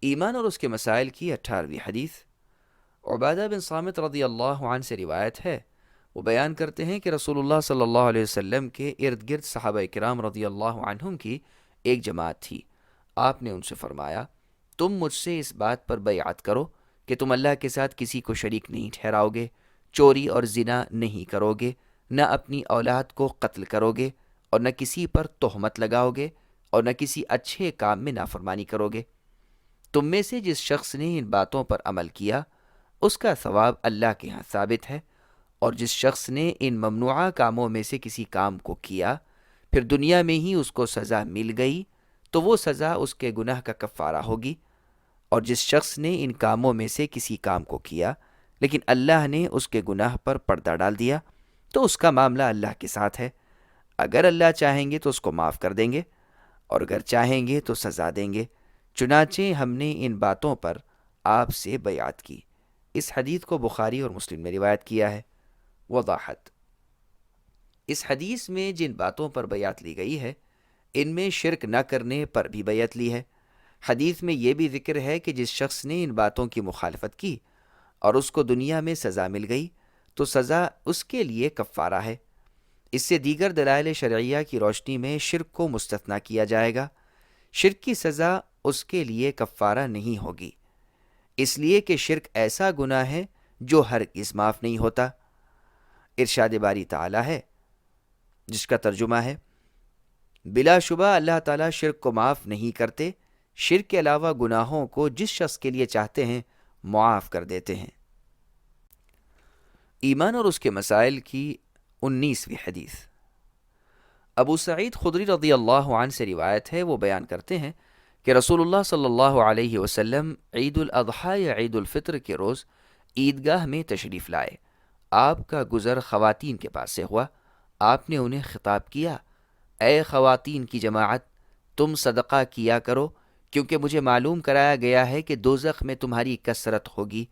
ایمان اور اس کے مسائل کی 18ویں حدیث۔ عبادہ بن صامت رضی اللہ عنہ سے روایت ہے، وہ بیان کرتے ہیں کہ رسول اللہ صلی اللہ علیہ وسلم کے ارد گرد صحابہ کرام رضی اللہ عنہم کی ایک جماعت تھی۔ آپ نے ان سے فرمایا، تم مجھ سے اس بات پر بیعت کرو کہ تم اللہ کے ساتھ کسی کو شریک نہیں ٹھہراؤ گے، چوری اور زنا نہیں کرو گے، نہ اپنی اولاد کو قتل کرو گے، اور نہ کسی پر تہمت لگاؤ گے، اور نہ کسی اچھے کام میں نافرمانی کرو گے۔ تم میں سے جس شخص نے ان باتوں پر عمل کیا اس کا ثواب اللہ کے ہاں ثابت ہے، اور جس شخص نے ان ممنوعہ کاموں میں سے کسی کام کو کیا پھر دنیا میں ہی اس کو سزا مل گئی تو وہ سزا اس کے گناہ کا کفارہ ہوگی، اور جس شخص نے ان کاموں میں سے کسی کام کو کیا لیکن اللہ نے اس کے گناہ پر پردہ ڈال دیا تو اس کا معاملہ اللہ کے ساتھ ہے۔ اگر اللہ چاہیں گے تو اس کو معاف کر دیں گے، اور اگر چاہیں گے تو سزا دیں گے۔ چنانچہ ہم نے ان باتوں پر آپ سے بیعت کی۔ اس حدیث کو بخاری اور مسلم میں روایت کیا ہے۔ وضاحت: اس حدیث میں جن باتوں پر بیعت لی گئی ہے ان میں شرک نہ کرنے پر بھی بیعت لی ہے۔ حدیث میں یہ بھی ذکر ہے کہ جس شخص نے ان باتوں کی مخالفت کی اور اس کو دنیا میں سزا مل گئی تو سزا اس کے لیے کفارہ ہے۔ اس سے دیگر دلائل شرعیہ کی روشنی میں شرک کو مستثنیٰ کیا جائے گا۔ شرک کی سزا اس کے لیے کفارہ نہیں ہوگی، اس لیے کہ شرک ایسا گناہ ہے جو ہرگز معاف نہیں ہوتا۔ ارشاد باری تعالی ہے، جس کا ترجمہ ہے، بلا شبہ اللہ تعالیٰ شرک کو معاف نہیں کرتے، شرک کے علاوہ گناہوں کو جس شخص کے لیے چاہتے ہیں معاف کر دیتے ہیں۔ ایمان اور اس کے مسائل کی 19ویں حدیث۔ ابو سعید خدری رضی اللہ عنہ سے روایت ہے، وہ بیان کرتے ہیں کہ رسول اللہ صلی اللہ علیہ وسلم عید الاضحیٰ یا عید الفطر کے روز عیدگاہ میں تشریف لائے۔ آپ کا گزر خواتین کے پاس سے ہوا۔ آپ نے انہیں خطاب کیا، اے خواتین کی جماعت، تم صدقہ کیا کرو، کیونکہ مجھے معلوم کرایا گیا ہے کہ دوزخ میں تمہاری کثرت ہوگی۔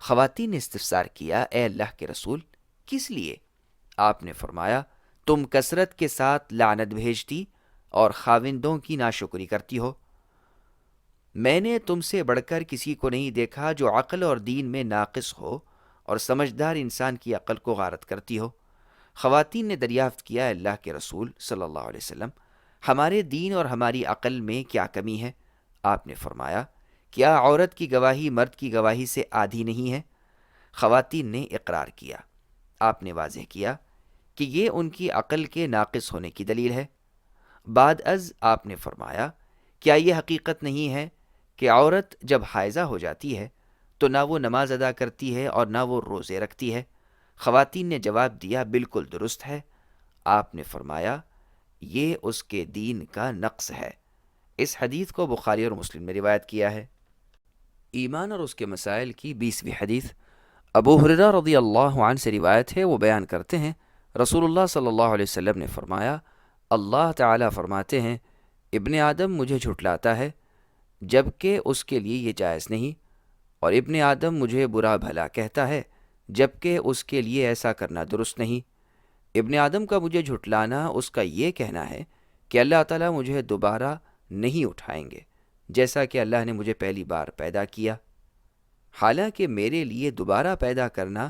خواتین نے استفسار کیا، اے اللہ کے رسول، کس لیے؟ آپ نے فرمایا، تم کثرت کے ساتھ لعنت بھیجتی اور خاوندوں کی ناشکری کرتی ہو۔ میں نے تم سے بڑھ کر کسی کو نہیں دیکھا جو عقل اور دین میں ناقص ہو اور سمجھدار انسان کی عقل کو غارت کرتی ہو۔ خواتین نے دریافت کیا، اللہ کے رسول صلی اللہ علیہ وسلم، ہمارے دین اور ہماری عقل میں کیا کمی ہے؟ آپ نے فرمایا، کیا عورت کی گواہی مرد کی گواہی سے آدھی نہیں ہے؟ خواتین نے اقرار کیا۔ آپ نے واضح کیا کہ یہ ان کی عقل کے ناقص ہونے کی دلیل ہے۔ بعد از آپ نے فرمایا، کیا یہ حقیقت نہیں ہے کہ عورت جب حائضہ ہو جاتی ہے تو نہ وہ نماز ادا کرتی ہے اور نہ وہ روزے رکھتی ہے؟ خواتین نے جواب دیا، بالکل درست ہے۔ آپ نے فرمایا، یہ اس کے دین کا نقص ہے۔ اس حدیث کو بخاری اور مسلم نے روایت کیا ہے۔ ایمان اور اس کے مسائل کی 20ویں حدیث۔ ابو ہریرہ رضی اللہ عنہ سے روایت ہے، وہ بیان کرتے ہیں، رسول اللہ صلی اللہ علیہ وسلم نے فرمایا، اللہ تعالیٰ فرماتے ہیں، ابن آدم مجھے جھٹلاتا ہے جبکہ اس کے لیے یہ جائز نہیں، اور ابن آدم مجھے برا بھلا کہتا ہے جبکہ اس کے لیے ایسا کرنا درست نہیں۔ ابن آدم کا مجھے جھٹلانا اس کا یہ کہنا ہے کہ اللہ تعالیٰ مجھے دوبارہ نہیں اٹھائیں گے جیسا کہ اللہ نے مجھے پہلی بار پیدا کیا، حالانکہ میرے لیے دوبارہ پیدا کرنا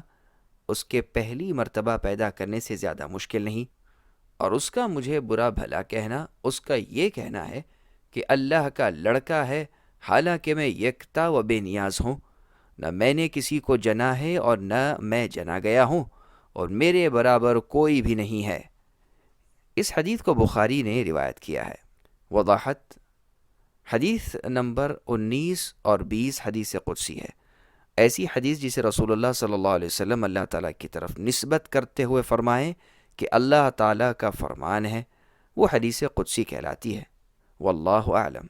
اس کے پہلی مرتبہ پیدا کرنے سے زیادہ مشکل نہیں۔ اور اس کا مجھے برا بھلا کہنا اس کا یہ کہنا ہے کہ اللہ کا لڑکا ہے، حالانکہ میں یکتا و بے نیاز ہوں، نہ میں نے کسی کو جنا ہے اور نہ میں جنا گیا ہوں، اور میرے برابر کوئی بھی نہیں ہے۔ اس حدیث کو بخاری نے روایت کیا ہے۔ وضاحت: حدیث نمبر 19 اور 20 حدیث قدسی ہے۔ ایسی حدیث جسے رسول اللہ صلی اللہ علیہ وسلم اللہ تعالیٰ کی طرف نسبت کرتے ہوئے فرمائیں کہ اللہ تعالیٰ کا فرمان ہے، وہ حدیث قدسی کہلاتی ہے۔ واللہ اعلم۔